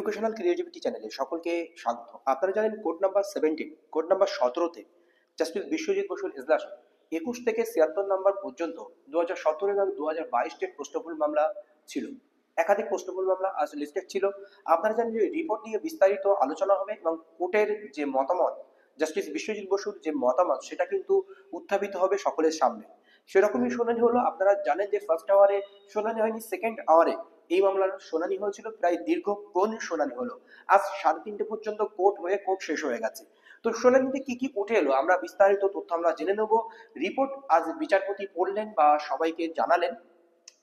Educational creativity চ্যানেলে সকলকে স্বাগত। আপনারা জানেন কোড নাম্বার 17, কোড নাম্বার 17তে জাস্টিস বিশ্বজিৎ বসুর এজলাসে 21 থেকে 76 নম্বর পর্যন্ত 2017 এবং 2022 টের প্রশ্নভুল মামলা ছিল। একাধিক প্রশ্নভুল মামলা আজ লিস্টেড ছিল। আপনারা জানেন যে রিপোর্ট নিয়ে বিস্তারিত আলোচনা হবে এবং কোর্টের যে মতামত, জাস্টিস বিশ্বজিৎ বসুর যে মতামত, সেটা কিন্তু উত্থাপিত হবে সকলের সামনে। সেরকমই শুনানি হলো। আপনারা জানেন যে ফার্স্ট আওয়ারে শুনানি হয়নি, সেকেন্ড আওয়ারে এই মামলার শুনানি হয়েছিল। প্রায় দীর্ঘক্ষণ শুনানি হলো। আজ 3:30 পর্যন্ত কোর্ট শেষ হয়ে গেছে। তো শুনানিতে কি কি উঠে এলো আমরা বিস্তারিত তথ্য আমরা জেনে নেব। রিপোর্ট আজ বিচারপতি পড়লেন বা সবাইকে জানালেন।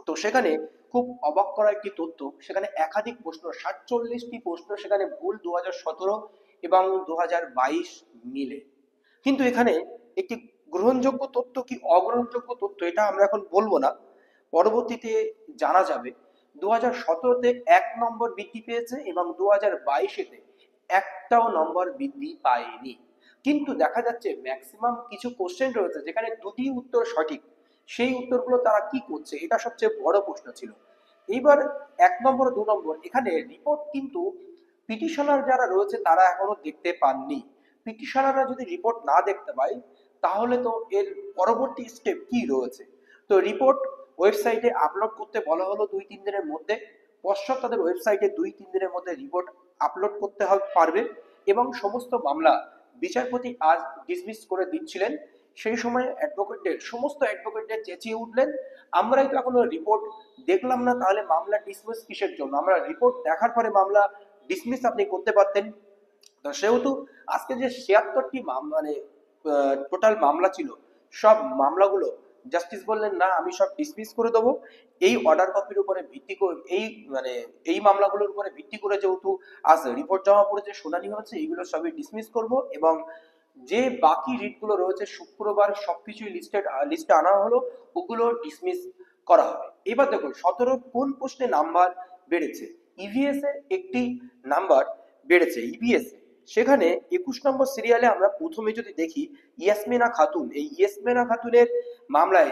তো সেখানে খুব অবাক করা একটি তথ্য, সেখানে একাধিক প্রশ্ন, 47টি প্রশ্ন সেখানে ভুল 2017 এবং 2022 মিলে। কিন্তু এখানে একটি গ্রহণযোগ্য তথ্য কি অগ্রহণযোগ্য তথ্য এটা আমরা এখন বলবো না, পরবর্তীতে জানা যাবে। 2017তে 1 নম্বর বৃদ্ধি পেয়েছে এবং 2022তে একটাও নম্বর বৃদ্ধি পায়নি। কিন্তু দেখা যাচ্ছে ম্যাক্সিমাম কিছু কোশ্চেন রয়েছে যেখানে দুটি উত্তর সঠিক, সেই উত্তরগুলো তারা কি করছে, এটা সবচেয়ে বড় প্রশ্ন ছিল। এইবার 1 নম্বর 2 নম্বর এখানে রিপোর্ট কিন্তু পিটিশনার যারা রয়েছে তারা এখনো দেখতে পাননি। পিটিশনাররা যদি রিপোর্ট না দেখতে পায় তাহলে তো এর পরবর্তী স্টেপ কি রয়েছে। তো রিপোর্ট ওয়েবসাইটে আপলোড করতে বলা হলো 2-3 দিনের মধ্যে। পশ্চাৎ তাদের ওয়েবসাইটে 2-3 দিনের মধ্যে রিপোর্ট আপলোড করতে পারবে এবং সমস্ত মামলা বিচারপতি আজ ডিসমিস করে দিচ্ছিলেন। সেই সময় সমস্ত অ্যাডভোকেটদের চেঁচিয়ে উঠলেন, আমরাই তো এখনো রিপোর্ট দেখলাম না, তাহলে মামলা ডিসমিস কিসের জন্য? আমরা রিপোর্ট দেখার পরে মামলা ডিসমিস আপনি করতে পারতেন। তো সেহেতু আজকে যে 76টি মানে টোটাল মামলা ছিল, সব মামলাগুলো জাস্টিস বললেন না আমি সব ডিসমিস করে দেবো। এই অর্ডার কপির উপরে ভিত্তি করে এই মামলাগুলোর উপরে ভিত্তি করে যেহেতু আজ রিপোর্ট জমা পড়েছে, শুনানি হচ্ছে, এইগুলো সবই ডিসমিস করব এবং যে বাকি রিটগুলো রয়েছে শুক্রবার সবকিছুই লিস্টে আনা হলো, ওগুলো ডিসমিস করা হবে। এবার দেখুন 17 কোন প্রশ্নে নাম্বার বেড়েছে। ইভিএস এ একটি নাম্বার বেড়েছে। ইভিএস সেখানে 21 নম্বর সিরিয়ালে আমরা প্রথমে যদি দেখি ইয়াসমিনা খাতুন, এই ইয়াসমিনা খাতুনের মামলায়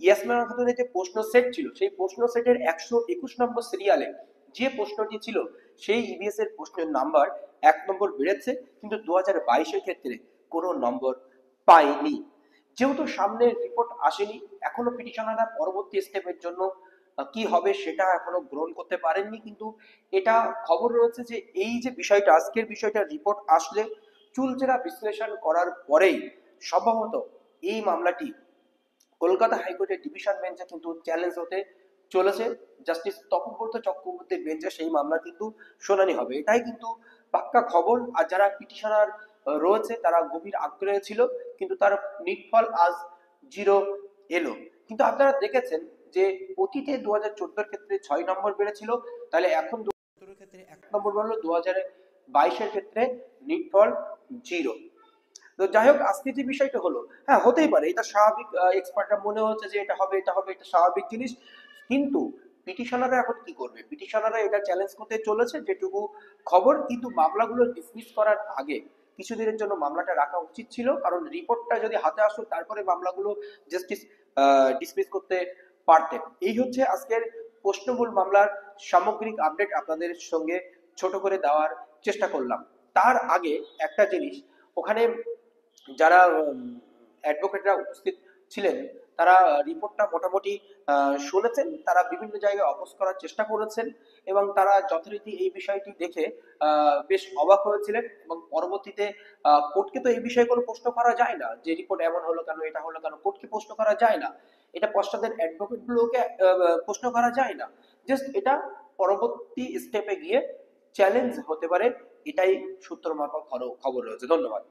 ইয়াসমিনা খাতুনের যে প্রশ্ন সেট ছিল, সেই প্রশ্ন সেটের 121 নম্বর সিরিয়ালে যে প্রশ্নটি ছিল সেই ইভিএস এর প্রশ্নের নাম্বার 1 নম্বর বেড়েছে, কিন্তু 2022 ক্ষেত্রে কোনো নম্বর পায়নি। যেহেতু সামনে রিপোর্ট আসেনি, এখনো পিটিশনাররা পরবর্তী স্টেপের জন্য কি হবে সেটা এখনো গ্রহণ করতে পারেননি। কিন্তু এটা খবর রয়েছে যে এই যে বিষয়টা, আজকের বিষয়টা রিপোর্ট আসলে চুলচেরা বিশ্লেষণ করার পরেই সম্ভবত এই মামলাটি কলকাতা হাইকোর্টের ডিভিশন বেঞ্চে কিন্তু চ্যালেঞ্জ হতে চলেছে। জাস্টিস তপব্রত চক্রবর্তীর বেঞ্চে সেই মামলা কিন্তু শুনানি হবে, এটাই কিন্তু পাক্কা খবর। আর যারা পিটিশনার রয়েছে তারা গভীর আগ্রহে ছিল, কিন্তু তার নিটফল আজ 0 এলো। কিন্তু আপনারা দেখেছেন যে অতীতে 2014 ক্ষেত্রে 6 নম্বর বেড়েছিল, তাহলে এখন 2017 ক্ষেত্রে 1 নম্বর বাড়লো, 2022 ক্ষেত্রে নিটফল 0। তো যাই হোক, আজকে যে বিষয়টা হলো, হ্যাঁ হতেই পারে, এটা স্বাভাবিক। এক্সপার্টরা মনে হচ্ছে যে এটা হবে এটা হবে, এটা স্বাভাবিক জিনিস। কিন্তু পিটিশনাররা এখন কি করবে? পিটিশনাররা এটা চ্যালেঞ্জ করতে চলেছে যেটুকু খবর। কিন্তু মামলাগুলো ডিসমিস করার আগে কিছুদিনের জন্য মামলাটা রাখা উচিত ছিল, কারণ রিপোর্টটা যদি হাতে আসতো তারপরে মামলাগুলো জাস্টিস ডিসমিস করতে পারতেন। এই হচ্ছে আজকের প্রশ্নমূল মামলার সামগ্রিক আপডেট, আপনাদের সঙ্গে ছোট করে দেওয়ার চেষ্টা করলাম। তার আগে একটা জিনিস, ওখানে যারা অ্যাডভোকেটরা উপস্থিত ছিলেন তারা রিপোর্টটা মোটামুটি শুনেছেন, তারা বিভিন্ন জায়গায় অপোজ করার চেষ্টা করেছেন এবং তারা যথারীতি এই বিষয়টি দেখে বেশ অবাক হয়েছিলেন। এবং পরবর্তীতে কোর্টকে তো এই বিষয়ে কোনো প্রশ্ন করা যায় না যে রিপোর্ট এমন হলো কেন, এটা হলো কেন, কোর্টকে প্রশ্ন করা যায় না, এটা পশ্চাতের অ্যাডভোকেট গুলোকে প্রশ্ন করা যায় না। জাস্ট এটা পরবর্তী স্টেপে গিয়ে চ্যালেঞ্জ হতে পারে, এটাই সূত্র মারফত খবর রয়েছে। ধন্যবাদ।